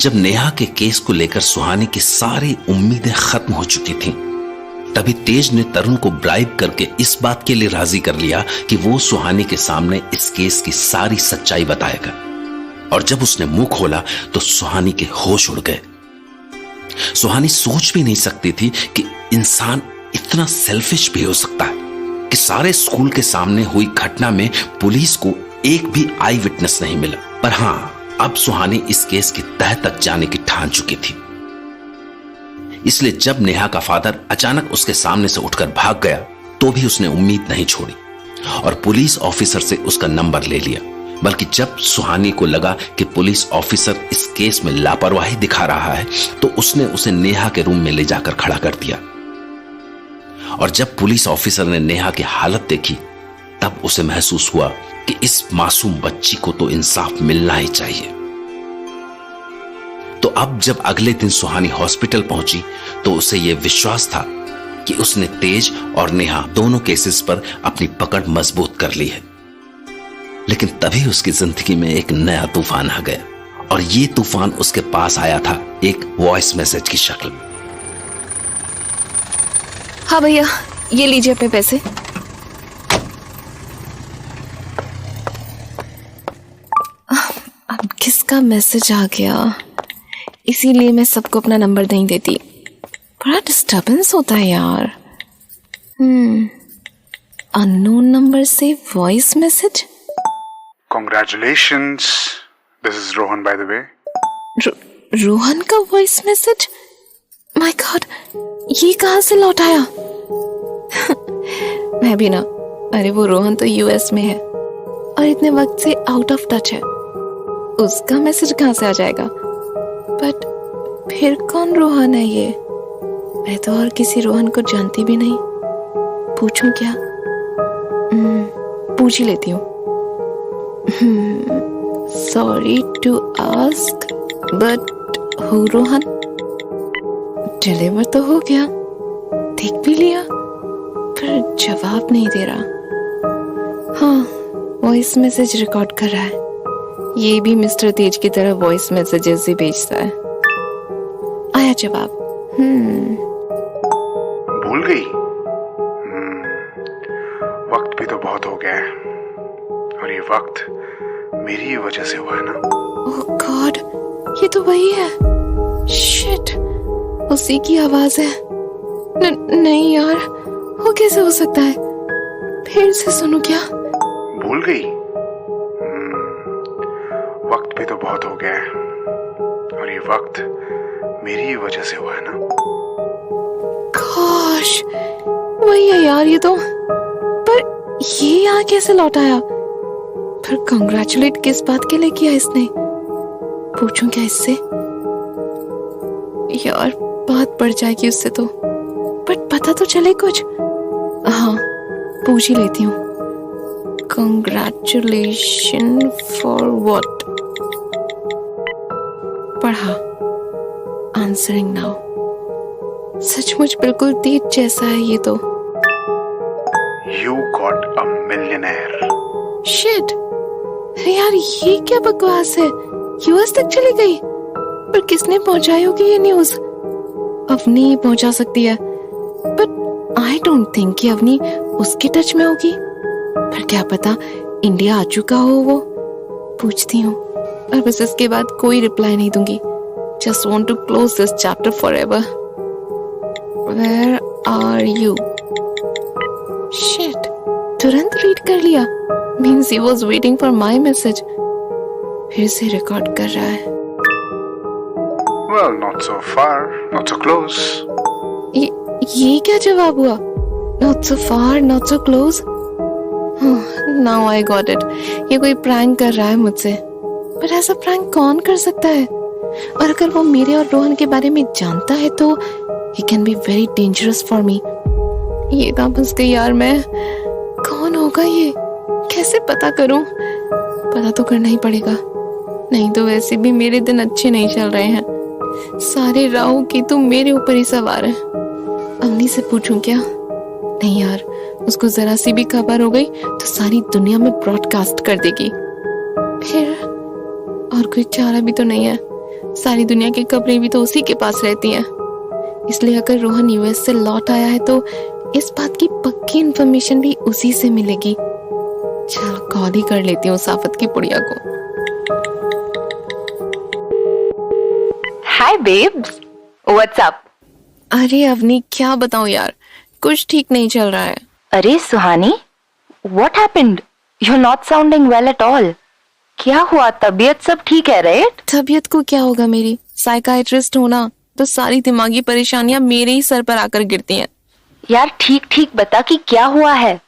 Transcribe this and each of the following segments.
जब नेहा के केस को लेकर सुहानी की सारी उम्मीदें खत्म हो चुकी थीं, तभी तेज ने तरुण को ब्राइब करके इस बात के लिए राजी कर लिया कि वो सुहानी के सामने इस केस की सारी सच्चाई बताएगा। और जब उसने मुंह खोला तो सुहानी के होश उड़ गए। सुहानी सोच भी नहीं सकती थी कि इंसान इतना सेल्फिश भी हो सकता है कि सारे स्कूल के सामने हुई घटना में पुलिस को एक भी आई विटनेस नहीं मिला। पर हां, अब सुहानी इस केस की तह तक जाने की ठान चुकी थी। इसलिए जब नेहा का फादर अचानक उसके सामने से उठकर भाग गया तो भी उसने उम्मीद नहीं छोड़ी और पुलिस ऑफिसर से उसका नंबर ले लिया। बल्कि जब सुहानी को लगा कि पुलिस ऑफिसर इस केस में लापरवाही दिखा रहा है तो उसने उसे नेहा के रूम में ले जाकर खड़ा कर दिया। और जब पुलिस ऑफिसर ने नेहा की हालत देखी तब उसे महसूस हुआ कि इस मासूम बच्ची को तो इंसाफ मिलना ही चाहिए। तो अब जब अगले दिन सुहानी हॉस्पिटल पहुंची तो उसे यह विश्वास था कि उसने तेज और नेहा दोनों केसेस पर अपनी पकड़ मजबूत कर ली है। लेकिन तभी उसकी जिंदगी में एक नया तूफान आ गया और ये तूफान उसके पास आया था एक वॉइस मैसेज की शक्ल में। हाँ भैया, ये लीजिए अपने पैसे। अब किसका मैसेज आ गया, इसीलिए मैं सबको अपना नंबर नहीं देती। बड़ा डिस्टर्बेंस होता है यार। अननोन नंबर से voice message. Congratulations. This is Rohan, by the way. Rohan का वॉइस मैसेज? माय गॉड, ये कहाँ से लौट आया? मैं भी ना। अरे वो रोहन तो यूएस में है और इतने वक्त से आउट ऑफ टच है, उसका मैसेज कहाँ से आ जाएगा? बट फिर कौन रोहन है ये? मैं तो और किसी रोहन को जानती भी नहीं। पूछूं क्या? पूछ ही लेती हूँ। Sorry to ask, but who Rohan? Deliver तो हो गया, देख भी लिया, पर जवाब नहीं दे रहा। हाँ, वॉइस मैसेज रिकॉर्ड कर रहा है। ये भी मिस्टर तेज की तरह वॉइस मैसेजेस ही भेजता है। आया जवाब। भूल गई? वक्त भी तो बहुत हो गया है और ये वक्त मेरी ही वजह से हुआ है ना। ओह गॉड, ये तो वही है। शिट, उसी की आवाज है। नहीं यार, वो कैसे हो सकता है? फिर से सुनो क्या? भूल गई? वक्त भी तो बहुत हो गया है और ये वक्त मेरी ही वजह से हुआ है ना। गॉश, वही है यार ये तो। पर ये यहाँ कैसे लौट आया? फिर कंग्रेचुलेट किस बात के लिए किया इसने? पूछूं क्या इससे? यार बात बढ़ जाएगी उससे तो, बट पता तो चले कुछ। हाँ, पूछ ही लेती हूँ। Congratulation for what? पढ़ा। Answering now. सचमुच बिल्कुल तेज जैसा है ये तो। You got a millionaire. Shit, अरे यार ये क्या बकवास है? यूएस तक चली गई? पर किसने पहुंचाई होगी ये न्यूज? अवनी ही पहुंचा सकती है, बट आई डोंट थिंक कि अवनी उसके टच में होगी। पर क्या पता इंडिया आ चुका हो वो। पूछती हूँ और बस इसके बाद कोई रिप्लाई नहीं दूंगी। Just want to close this chapter forever. Where are you? Shit, तुरंत रीड कर लिया। Means he was waiting for my message. फिर से रिकॉर्ड कर रहा है। Well, not so far, not so close. ये क्या जवाब हुआ? Not so far, not so close. Now I got it. ये कोई प्रैंक कर रहा है मुझसे। पर ऐसा प्रैंक कौन कर सकता है? और अगर वो मेरे और रोहन के बारे में जानता है तो he can be very dangerous for me. ये कहाँ फंस गई यार मैं? कौन होगा ये? कैसे पता करूं? पता तो करना ही पड़ेगा, नहीं तो वैसे भी मेरे दिन अच्छे नहीं चल रहे हैं। सारे राहु की तो मेरे ऊपर ही सवार है। अवनी से पूछूं क्या? नहीं यार, उसको जरा सी भी खबर हो गई तो सारी दुनिया में ब्रॉडकास्ट कर देगी। फिर और कोई चारा भी तो नहीं है। सारी दुनिया की खबरें भी तो उसी के पास रहती हैं। इसलिए अगर रोहन यूएस से लौट आया है तो इस बात की पक्की इन्फॉर्मेशन भी उसी से मिलेगी। चल कॉल ही कर लेती हूँ साफत की पुड़िया को। हाय बेब्स, व्हाट्स अप? अरे अवनी क्या बताऊं यार, कुछ ठीक नहीं चल रहा है। अरे Suhani, what happened? You are not sounding well at all. क्या हुआ? तबीयत सब ठीक है राइट? तबीयत को क्या होगा, मेरी साइकाइट्रिस्ट होना तो सारी दिमागी परेशानियां मेरे ही सर पर आकर गिरती हैं। यार ठीक ठीक बता कि क्या हुआ है।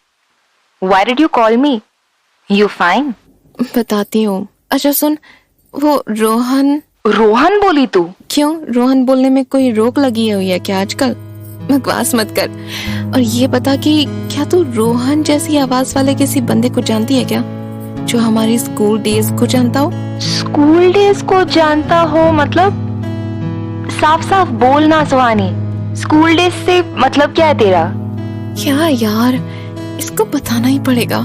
Why did you call me? You fine? बताती हूँ। अच्छा सुन, वो रोहन। रोहन बोली तू? क्यों, रोहन बोलने में कोई रोक लगी हुई है क्या आजकल? बकवास मत कर। और ये बता कि क्या तू रोहन जैसी आवाज वाले किसी बंदे को जानती है क्या, जो हमारी स्कूल डेज को जानता हो? स्कूल डेज को जानता हो मतलब? साफ साफ बोलना सुहानी, स्कूल डेज से मतलब क्या है तेरा? क्या यार, इसको बताना ही पड़ेगा।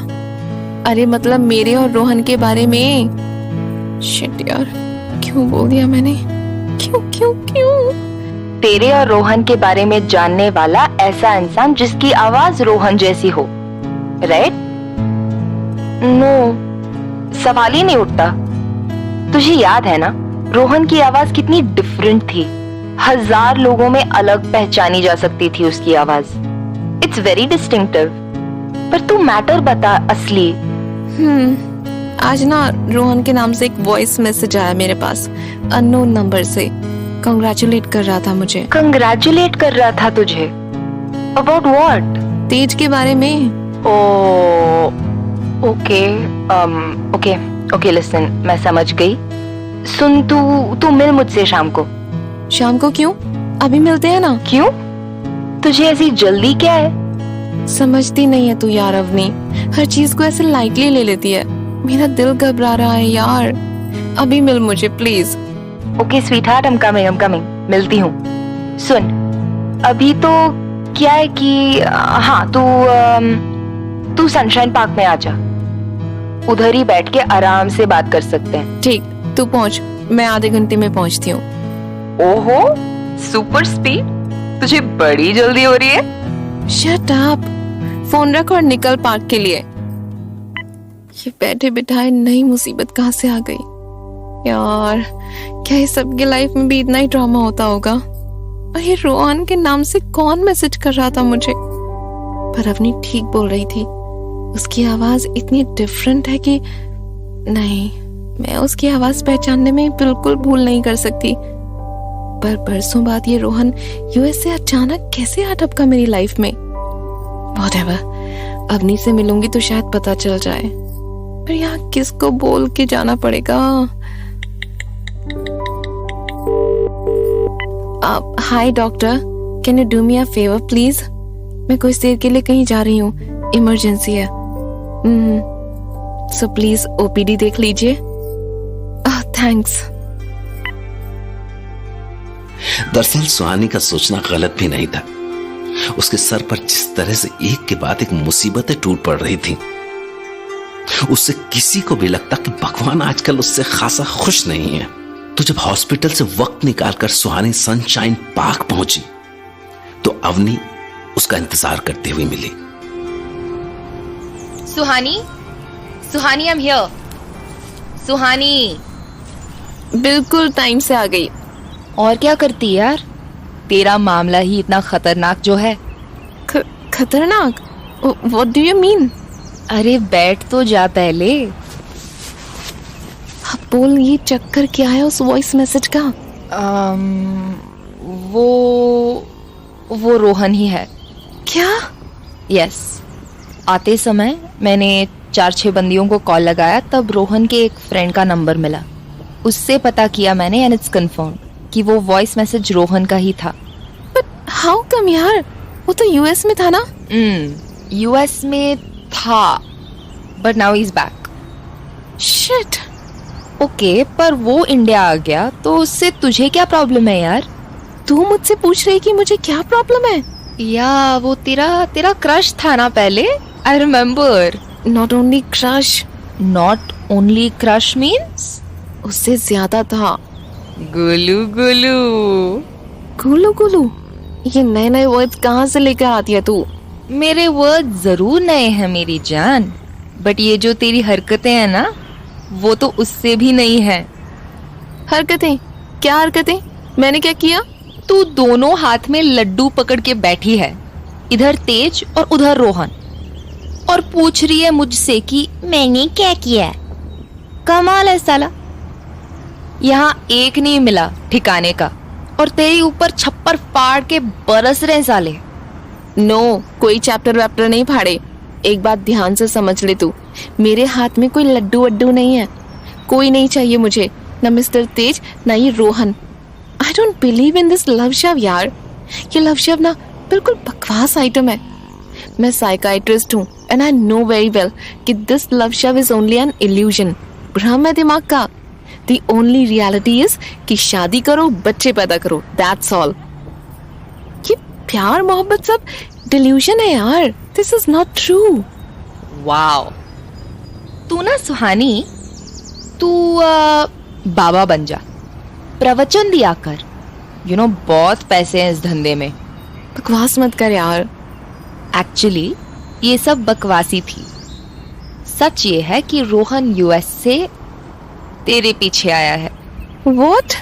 अरे मतलब मेरे और रोहन के बारे में। शिट यार, क्यों बोल दिया मैंने? क्यों क्यों क्यों? तेरे और रोहन के बारे में जानने वाला ऐसा इंसान जिसकी आवाज रोहन जैसी हो, राइट? नो, सवाल ही नहीं उठता। तुझे याद है ना रोहन की आवाज कितनी डिफरेंट थी। 1000 लोगों में अलग पहचानी जा सकती थी उसकी आवाज। It's very distinctive. पर तू मैटर बता असली। आज ना रोहन के नाम से एक वॉइस मैसेज आया मेरे पास, अननोन नंबर से। कंग्रेचुलेट कर रहा था मुझे। कंग्रेचुलेट कर रहा था तुझे? About what? तेज के बारे में। ओके लिसन, मैं समझ गई। सुन, तू मिल मुझसे शाम को। शाम को क्यों? अभी मिलते हैं ना। क्यों? तुझे ऐसी जल्दी क्या है? समझती नहीं है तू यार अवनी, हर चीज को ऐसे लाइटली ले लेती है। मेरा दिल घबरा रहा है यार, अभी मिल मुझे please. Okay sweetheart, I'm coming, मिलती हूँ। सुन, अभी तो क्या है कि हाँ, तू सनशाइन पार्क में आ जा। उधर ही बैठ के आराम से बात कर सकते हैं। ठीक, तू पहुँच, मैं आधे घंटे में पहुँचती हूँ। ओहो, सुपर स्पीड, तुझे बड़ी जल्दी हो रही है। शट अप, फोन रख और निकल पार्क के लिए। ये बैठे बिठाए नई मुसीबत कहाँ से आ गई यार। क्या इस सबकी लाइफ में भी इतना ही ड्रामा होता होगा? और ये रोहन के नाम से कौन मैसेज कर रहा था मुझे? पर अवनी ठीक बोल रही थी, उसकी आवाज इतनी डिफरेंट है कि नहीं, मैं उसकी आवाज पहचानने में बिल्कुल भूल नहीं कर सकती। पर बरसों बाद ये रोहन यूएस से अचानक कैसे आ टपका मेरी लाइफ में? व्हाटएवर, अवनी से मिलूंगी तो शायद पता चल जाए। पर यहाँ किसको बोल के जाना पड़ेगा? हाय doctor, can you do me a favour please? मैं कुछ देर के लिए कहीं जा रही हूँ, इमरजेंसी है। सो प्लीज ओपीडी देख लीजिए। थैंक्स। दरअसल सुहानी का सोचना गलत भी नहीं था। उसके सर पर जिस तरह से एक के बाद एक मुसीबतें टूट पड़ रही थी, उससे किसी को भी लगता कि भगवान आजकल उससे खासा खुश नहीं है। तो जब हॉस्पिटल से वक्त निकालकर सुहानी सनशाइन पार्क पहुंची तो अवनी उसका इंतजार करते हुए मिली। सुहानी, आई एम हियर। सुहानी, बिल्कुल टाइम से आ गई। और क्या करती यार, तेरा मामला ही इतना खतरनाक जो है। खतरनाक? What do you mean? अरे बैठ तो जा पहले। अब बोल, ये चक्कर क्या है उस वॉइस मैसेज का? वो रोहन ही है। क्या? यस, आते समय मैंने 4-6 बंदियों को कॉल लगाया, तब रोहन के एक फ्रेंड का नंबर मिला। उससे पता किया मैंने एंड इट्स कंफर्म कि वो वॉइस मैसेज रोहन का ही था। बट हाउ कम यार, वो तो यूएस में था ना? यूएस में था, but now he is back. Shit. Okay, पर वो इंडिया आ गया तो उससे तुझे क्या प्रॉब्लम है यार? तू मुझसे पूछ रही कि मुझे क्या प्रॉब्लम है? या वो तेरा क्रश था ना पहले, I remember. Not only crush. Not only crush means? उससे ज्यादा था। गुलू गुलू। गुलू गुलू, ये नए नए वर्ड्स कहाँ से लेकर आती है तू? मेरे वर्ड जरूर नए हैं मेरी जान, बट ये जो तेरी हरकतें हैं ना, वो तो उससे भी नहीं है। हरकतें? क्या हरकतें? मैंने क्या किया? तू दोनों हाथ में लड्डू पकड़ के बैठी है, इधर तेज और उधर रोहन, और पूछ रही है मुझसे कि मैंने क्या किया है। कमाल है साला, यहाँ एक नहीं मिला ठिकाने का, और तेरे ऊपर छप्पर फाड़ के बरस रहे साले। नो, कोई चैप्टर वैप्टर नहीं फाड़े। एक बात ध्यान से समझ ले तू, मेरे हाथ में कोई लड्डू वड्डू नहीं है। कोई नहीं चाहिए मुझे, ना मिस्टर तेज ना ये Rohan. I don't believe in this love शव यार। ये लव शव ना बिल्कुल बकवास आइटम है। मैं साइकाइट्रिस्ट हूँ and I know very well कि दिस लव शव इज ओनली एन इल्यूजन, भ्रम है दिमाग का। द ओनली रियलिटी इज कि शादी करो, बच्चे पैदा करो, दैट्स ऑल। ये प्यार मोहब्बत सब डिल्यूजन है यार, this is not true. Wow, तू ना सुहानी, तू बाबा बन जा, प्रवचन दिया कर। बहुत पैसे हैं इस धंधे में। बकवास मत कर यार। एक्चुअली ये सब बकवासी थी। सच ये है कि रोहन यूएस से तेरे पीछे आया है। What?